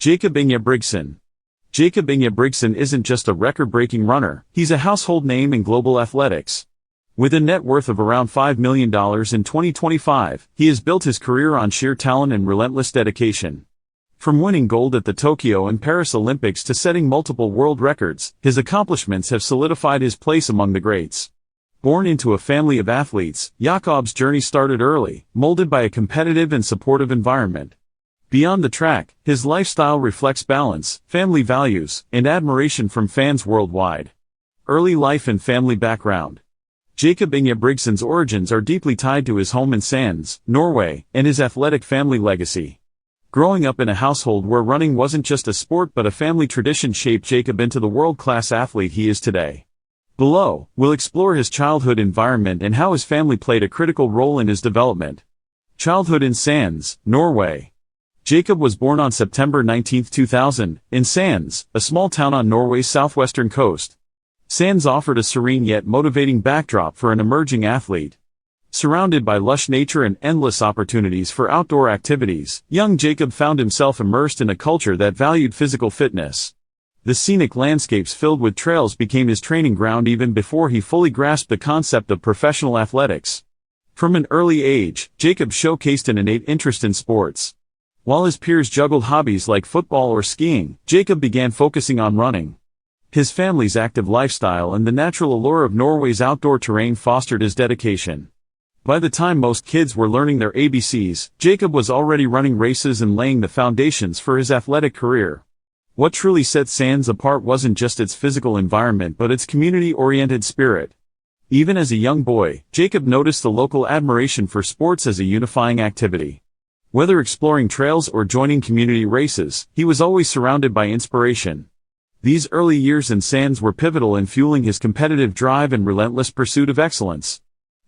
Jakob Ingebrigtsen. Jakob Ingebrigtsen isn't just a record-breaking runner, he's a household name in global athletics. With a net worth of around $5 million in 2025, he has built his career on sheer talent and relentless dedication. From winning gold at the Tokyo and Paris Olympics to setting multiple world records, his accomplishments have solidified his place among the greats. Born into a family of athletes, Jakob's journey started early, molded by a competitive and supportive environment. Beyond the track, his lifestyle reflects balance, family values, and admiration from fans worldwide. Early life and family background. Jakob Ingebrigtsen's origins are deeply tied to his home in Sands, Norway, and his athletic family legacy. Growing up in a household where running wasn't just a sport but a family tradition shaped Jakob into the world-class athlete he is today. Below, we'll explore his childhood environment and how his family played a critical role in his development. Childhood in Sands, Norway. Jakob was born on September 19, 2000, in Sands, a small town on Norway's southwestern coast. Sands offered a serene yet motivating backdrop for an emerging athlete. Surrounded by lush nature and endless opportunities for outdoor activities, young Jakob found himself immersed in a culture that valued physical fitness. The scenic landscapes filled with trails became his training ground even before he fully grasped the concept of professional athletics. From an early age, Jakob showcased an innate interest in sports. While his peers juggled hobbies like football or skiing, Jakob began focusing on running. His family's active lifestyle and the natural allure of Norway's outdoor terrain fostered his dedication. By the time most kids were learning their ABCs, Jakob was already running races and laying the foundations for his athletic career. What truly set Sands apart wasn't just its physical environment but its community-oriented spirit. Even as a young boy, Jakob noticed the local admiration for sports as a unifying activity. Whether exploring trails or joining community races, he was always surrounded by inspiration. These early years in Sands were pivotal in fueling his competitive drive and relentless pursuit of excellence.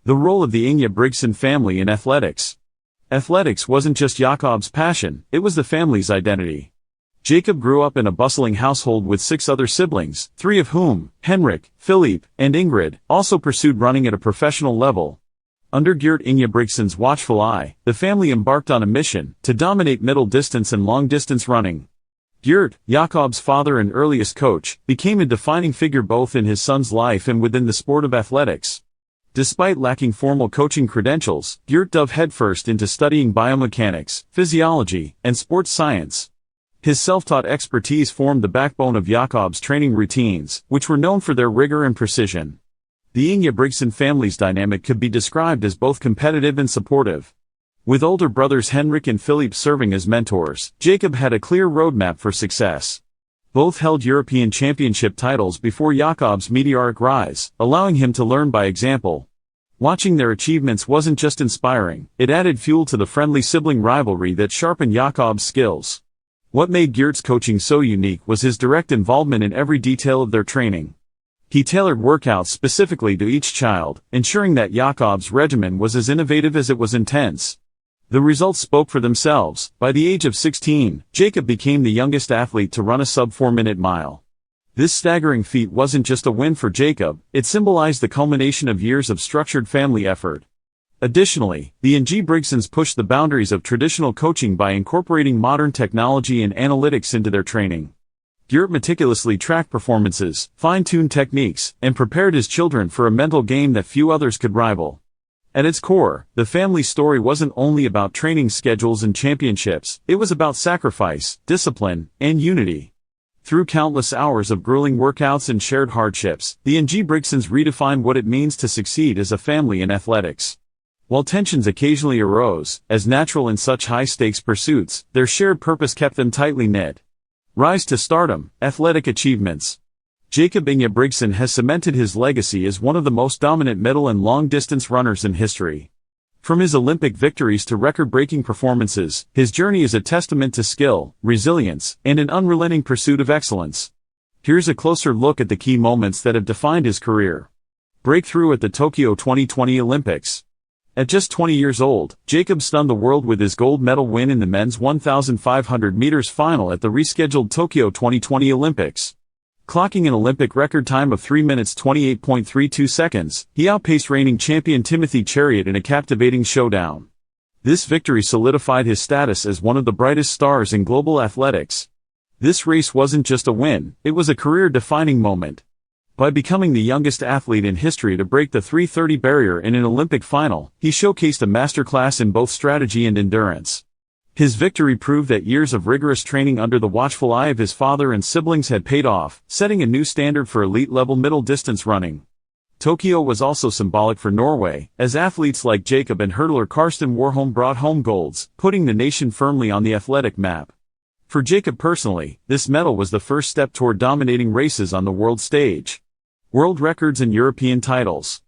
The role of the Ingebrigtsen family in athletics. Athletics wasn't just Jakob's passion, it was the family's identity. Jakob grew up in a bustling household with 6 other siblings, 3 of whom, Henrik, Philippe, and Ingrid, also pursued running at a professional level. Under Gert Ingebrigtsen's watchful eye, the family embarked on a mission to dominate middle-distance and long-distance running. Gert, Jakob's father and earliest coach, became a defining figure both in his son's life and within the sport of athletics. Despite lacking formal coaching credentials, Gert dove headfirst into studying biomechanics, physiology, and sports science. His self-taught expertise formed the backbone of Jakob's training routines, which were known for their rigor and precision. The Ingebrigtsen family's dynamic could be described as both competitive and supportive. With older brothers Henrik and Philippe serving as mentors, Jakob had a clear roadmap for success. Both held European Championship titles before Jakob's meteoric rise, allowing him to learn by example. Watching their achievements wasn't just inspiring, it added fuel to the friendly sibling rivalry that sharpened Jakob's skills. What made Gert's coaching so unique was his direct involvement in every detail of their training. He tailored workouts specifically to each child, ensuring that Jakob's regimen was as innovative as it was intense. The results spoke for themselves. By the age of 16, Jakob became the youngest athlete to run a sub-4-minute mile. This staggering feat wasn't just a win for Jakob, it symbolized the culmination of years of structured family effort. Additionally, the Ingebrigtsens pushed the boundaries of traditional coaching by incorporating modern technology and analytics into their training. Gert meticulously tracked performances, fine-tuned techniques, and prepared his children for a mental game that few others could rival. At its core, the family story wasn't only about training schedules and championships, it was about sacrifice, discipline, and unity. Through countless hours of grueling workouts and shared hardships, the Ingebrigtsens redefined what it means to succeed as a family in athletics. While tensions occasionally arose, as natural in such high-stakes pursuits, their shared purpose kept them tightly knit. Rise to stardom, athletic achievements. Jakob Ingebrigtsen has cemented his legacy as one of the most dominant middle and long-distance runners in history. From his Olympic victories to record-breaking performances, his journey is a testament to skill, resilience, and an unrelenting pursuit of excellence. Here's a closer look at the key moments that have defined his career. Breakthrough at the Tokyo 2020 Olympics. At just 20 years old, Jakob stunned the world with his gold medal win in the men's 1,500 meters final at the rescheduled Tokyo 2020 Olympics. Clocking an Olympic record time of 3 minutes 28.32 seconds, he outpaced reigning champion Timothy Chariot in a captivating showdown. This victory solidified his status as one of the brightest stars in global athletics. This race wasn't just a win, it was a career-defining moment. By becoming the youngest athlete in history to break the 3:30 barrier in an Olympic final, he showcased a masterclass in both strategy and endurance. His victory proved that years of rigorous training under the watchful eye of his father and siblings had paid off, setting a new standard for elite-level middle-distance running. Tokyo was also symbolic for Norway, as athletes like Jakob and hurdler Karsten Warholm brought home golds, putting the nation firmly on the athletic map. For Jakob personally, this medal was the first step toward dominating races on the world stage. World records and European titles.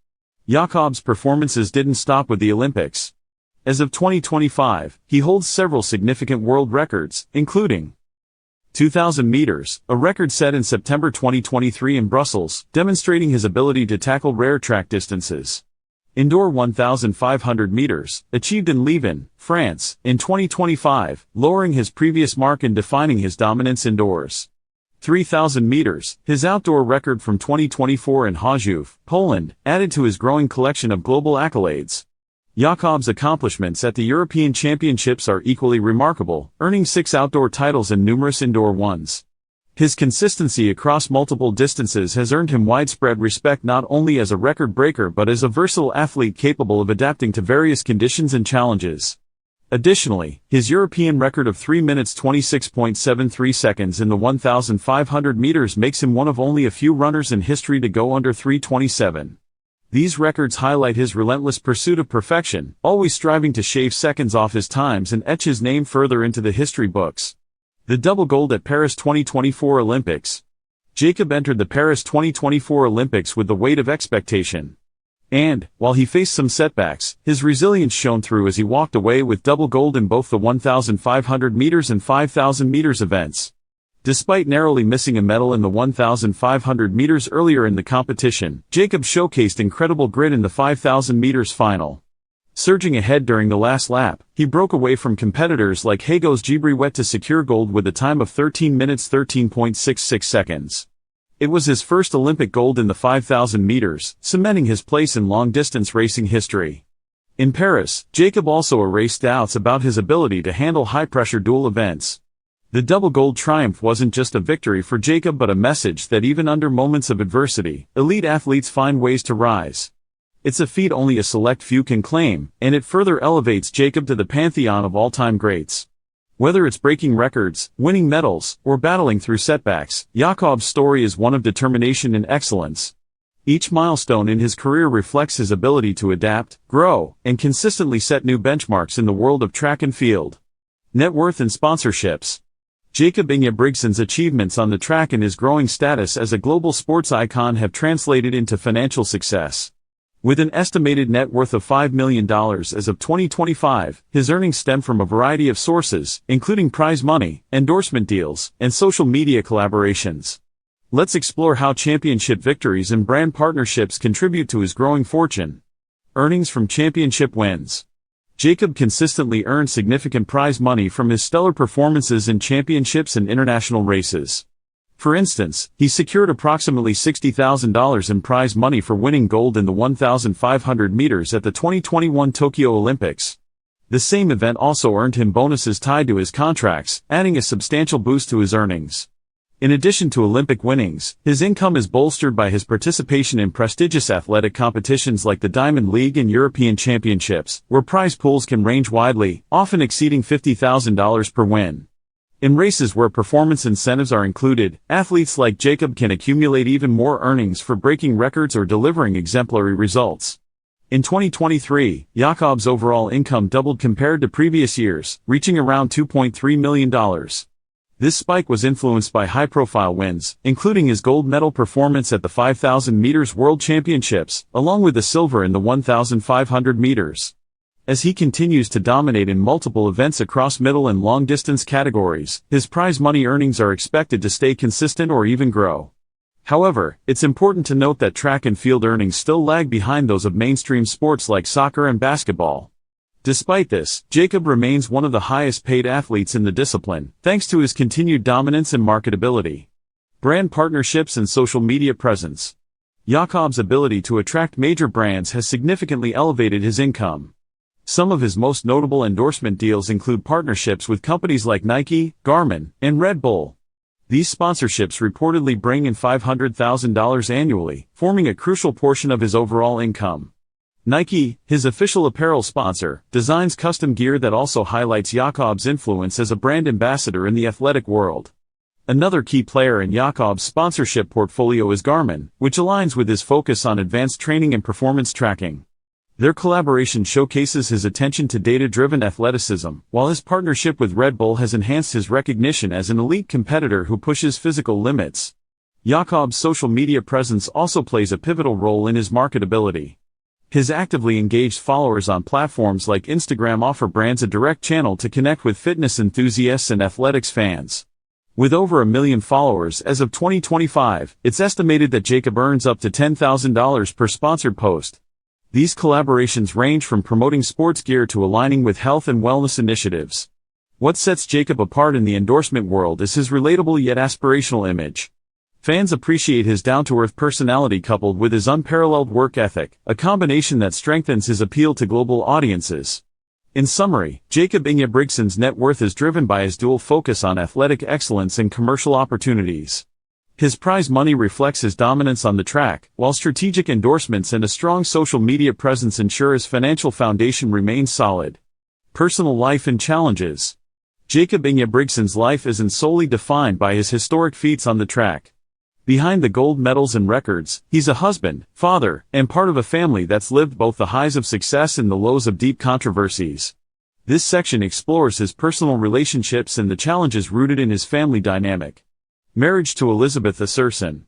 Jakob's performances didn't stop with the Olympics. As of 2025, he holds several significant world records, including 2,000 meters, a record set in September 2023 in Brussels, demonstrating his ability to tackle rare track distances. Indoor 1,500 meters, achieved in Leuven, France, in 2025, lowering his previous mark and defining his dominance indoors. 3,000 meters, his outdoor record from 2024 in Chorzów, Poland, added to his growing collection of global accolades. Jakob's accomplishments at the European Championships are equally remarkable, earning 6 outdoor titles and numerous indoor ones. His consistency across multiple distances has earned him widespread respect not only as a record breaker but as a versatile athlete capable of adapting to various conditions and challenges. Additionally, his European record of 3 minutes 26.73 seconds in the 1,500 meters makes him one of only a few runners in history to go under 3:27. These records highlight his relentless pursuit of perfection, always striving to shave seconds off his times and etch his name further into the history books. The double gold at Paris 2024 Olympics. Jakob entered the Paris 2024 Olympics with the weight of expectation. And, while he faced some setbacks, his resilience shone through as he walked away with double gold in both the 1,500 meters and 5,000 meters events. Despite narrowly missing a medal in the 1,500 meters earlier in the competition, Jakob showcased incredible grit in the 5,000 meters final. Surging ahead during the last lap, he broke away from competitors like Jakob Ingebrigtsen to secure gold with a time of 13 minutes 13.66 seconds. It was his first Olympic gold in the 5,000 meters, cementing his place in long-distance racing history. In Paris, Jakob also erased doubts about his ability to handle high-pressure dual events. The double gold triumph wasn't just a victory for Jakob but a message that even under moments of adversity, elite athletes find ways to rise. It's a feat only a select few can claim, and it further elevates Jakob to the pantheon of all-time greats. Whether it's breaking records, winning medals, or battling through setbacks, Jakob's story is one of determination and excellence. Each milestone in his career reflects his ability to adapt, grow, and consistently set new benchmarks in the world of track and field. Net worth and sponsorships. Jakob Ingebrigtsen's achievements on the track and his growing status as a global sports icon have translated into financial success. With an estimated net worth of $5 million as of 2025, his earnings stem from a variety of sources, including prize money, endorsement deals, and social media collaborations. Let's explore how championship victories and brand partnerships contribute to his growing fortune. Earnings from championship wins. Jakob consistently earned significant prize money from his stellar performances in championships and international races. For instance, he secured approximately $60,000 in prize money for winning gold in the 1,500 meters at the 2021 Tokyo Olympics. The same event also earned him bonuses tied to his contracts, adding a substantial boost to his earnings. In addition to Olympic winnings, his income is bolstered by his participation in prestigious athletic competitions like the Diamond League and European Championships, where prize pools can range widely, often exceeding $50,000 per win. In races where performance incentives are included, athletes like Jakob can accumulate even more earnings for breaking records or delivering exemplary results. In 2023, Jakob's overall income doubled compared to previous years, reaching around $2.3 million. This spike was influenced by high-profile wins, including his gold medal performance at the 5,000 meters World Championships, along with the silver in the 1,500 meters. As he continues to dominate in multiple events across middle and long-distance categories, his prize money earnings are expected to stay consistent or even grow. However, it's important to note that track and field earnings still lag behind those of mainstream sports like soccer and basketball. Despite this, Jakob remains one of the highest-paid athletes in the discipline, thanks to his continued dominance and marketability. Brand partnerships and social media presence. Jakob's ability to attract major brands has significantly elevated his income. Some of his most notable endorsement deals include partnerships with companies like Nike, Garmin, and Red Bull. These sponsorships reportedly bring in $500,000 annually, forming a crucial portion of his overall income. Nike, his official apparel sponsor, designs custom gear that also highlights Jakob's influence as a brand ambassador in the athletic world. Another key player in Jakob's sponsorship portfolio is Garmin, which aligns with his focus on advanced training and performance tracking. Their collaboration showcases his attention to data-driven athleticism, while his partnership with Red Bull has enhanced his recognition as an elite competitor who pushes physical limits. Jakob's social media presence also plays a pivotal role in his marketability. His actively engaged followers on platforms like Instagram offer brands a direct channel to connect with fitness enthusiasts and athletics fans. With over 1 million followers as of 2025, it's estimated that Jakob earns up to $10,000 per sponsored post. These collaborations range from promoting sports gear to aligning with health and wellness initiatives. What sets Jakob apart in the endorsement world is his relatable yet aspirational image. Fans appreciate his down-to-earth personality coupled with his unparalleled work ethic, a combination that strengthens his appeal to global audiences. In summary, Jakob Ingebrigtsen's net worth is driven by his dual focus on athletic excellence and commercial opportunities. His prize money reflects his dominance on the track, while strategic endorsements and a strong social media presence ensure his financial foundation remains solid. Personal life and challenges. Jakob Ingebrigtsen's life isn't solely defined by his historic feats on the track. Behind the gold medals and records, he's a husband, father, and part of a family that's lived both the highs of success and the lows of deep controversies. This section explores his personal relationships and the challenges rooted in his family dynamic. Marriage to Elizabeth Asserson.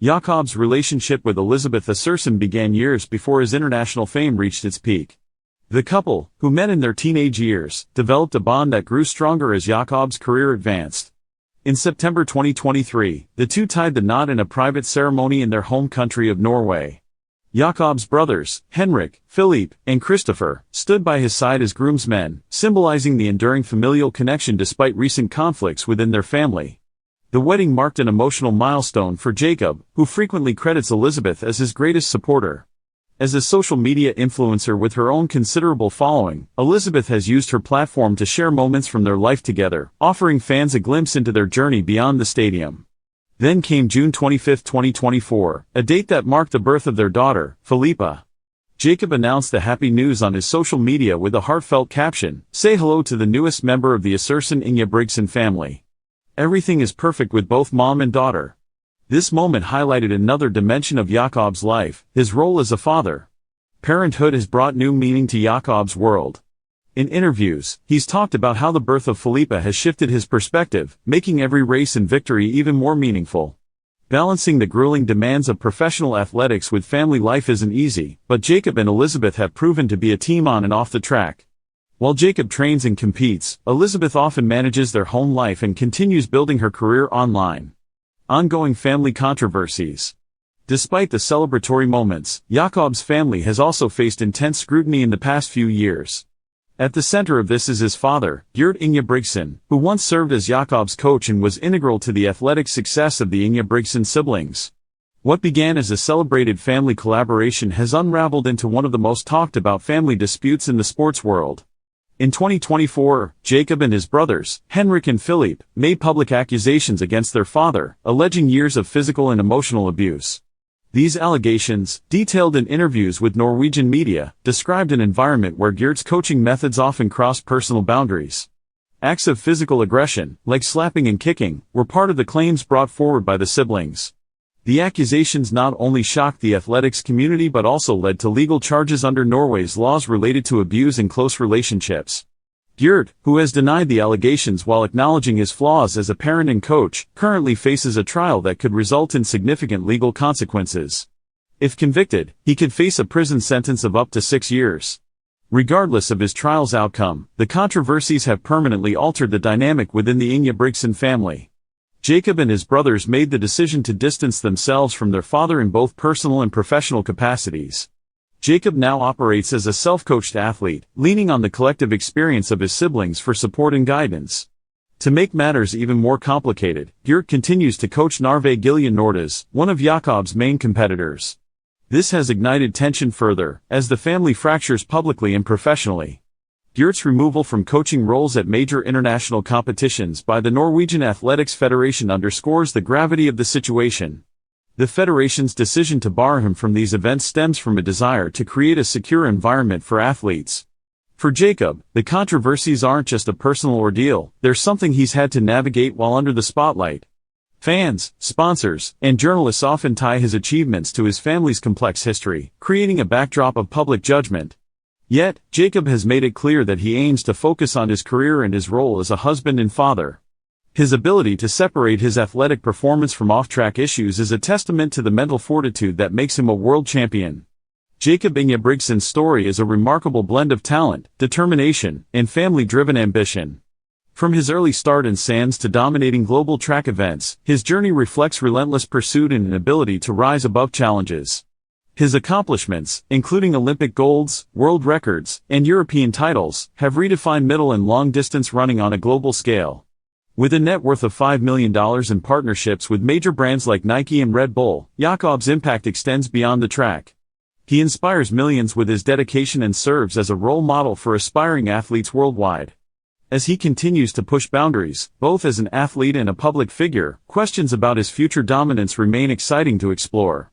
Jakob's relationship with Elizabeth Asserson began years before his international fame reached its peak. The couple, who met in their teenage years, developed a bond that grew stronger as Jakob's career advanced. In September 2023, the two tied the knot in a private ceremony in their home country of Norway. Jakob's brothers, Henrik, Philippe, and Christopher, stood by his side as groomsmen, symbolizing the enduring familial connection despite recent conflicts within their family. The wedding marked an emotional milestone for Jakob, who frequently credits Elizabeth as his greatest supporter. As a social media influencer with her own considerable following, Elizabeth has used her platform to share moments from their life together, offering fans a glimpse into their journey beyond the stadium. Then came June 25, 2024, a date that marked the birth of their daughter, Philippa. Jakob announced the happy news on his social media with a heartfelt caption, "Say hello to the newest member of the Asserson Ingebrigtsen family. Everything is perfect with both mom and daughter." This moment highlighted another dimension of Jakob's life, his role as a father. Parenthood has brought new meaning to Jakob's world. In interviews, he's talked about how the birth of Philippa has shifted his perspective, making every race and victory even more meaningful. Balancing the grueling demands of professional athletics with family life isn't easy, but Jakob and Elizabeth have proven to be a team on and off the track. While Jakob trains and competes, Elizabeth often manages their home life and continues building her career online. Ongoing family controversies. Despite the celebratory moments, Jakob's family has also faced intense scrutiny in the past few years. At the center of this is his father, Jakob Ingebrigtsen, who once served as Jakob's coach and was integral to the athletic success of the Ingebrigtsen siblings. What began as a celebrated family collaboration has unraveled into one of the most talked about family disputes in the sports world. In 2024, Jakob and his brothers, Henrik and Philippe, made public accusations against their father, alleging years of physical and emotional abuse. These allegations, detailed in interviews with Norwegian media, described an environment where Jakob's coaching methods often crossed personal boundaries. Acts of physical aggression, like slapping and kicking, were part of the claims brought forward by the siblings. The accusations not only shocked the athletics community but also led to legal charges under Norway's laws related to abuse in close relationships. Jakob, who has denied the allegations while acknowledging his flaws as a parent and coach, currently faces a trial that could result in significant legal consequences. If convicted, he could face a prison sentence of up to 6 years. Regardless of his trial's outcome, the controversies have permanently altered the dynamic within the Ingebrigtsen family. Jakob and his brothers made the decision to distance themselves from their father in both personal and professional capacities. Jakob now operates as a self-coached athlete, leaning on the collective experience of his siblings for support and guidance. To make matters even more complicated, Jakob continues to coach Norwegian, one of Jakob's main competitors. This has ignited tension further, as the family fractures publicly and professionally. Geert's removal from coaching roles at major international competitions by the Norwegian Athletics Federation underscores the gravity of the situation. The federation's decision to bar him from these events stems from a desire to create a secure environment for athletes. For Jakob, the controversies aren't just a personal ordeal, they're something he's had to navigate while under the spotlight. Fans, sponsors, and journalists often tie his achievements to his family's complex history, creating a backdrop of public judgment. Yet, Jakob has made it clear that he aims to focus on his career and his role as a husband and father. His ability to separate his athletic performance from off-track issues is a testament to the mental fortitude that makes him a world champion. Jakob Ingebrigtsen's story is a remarkable blend of talent, determination, and family-driven ambition. From his early start in sands to dominating global track events, his journey reflects relentless pursuit and an ability to rise above challenges. His accomplishments, including Olympic golds, world records, and European titles, have redefined middle and long-distance running on a global scale. With a net worth of $5 million in partnerships with major brands like Nike and Red Bull, Jakob's impact extends beyond the track. He inspires millions with his dedication and serves as a role model for aspiring athletes worldwide. As he continues to push boundaries, both as an athlete and a public figure, questions about his future dominance remain exciting to explore.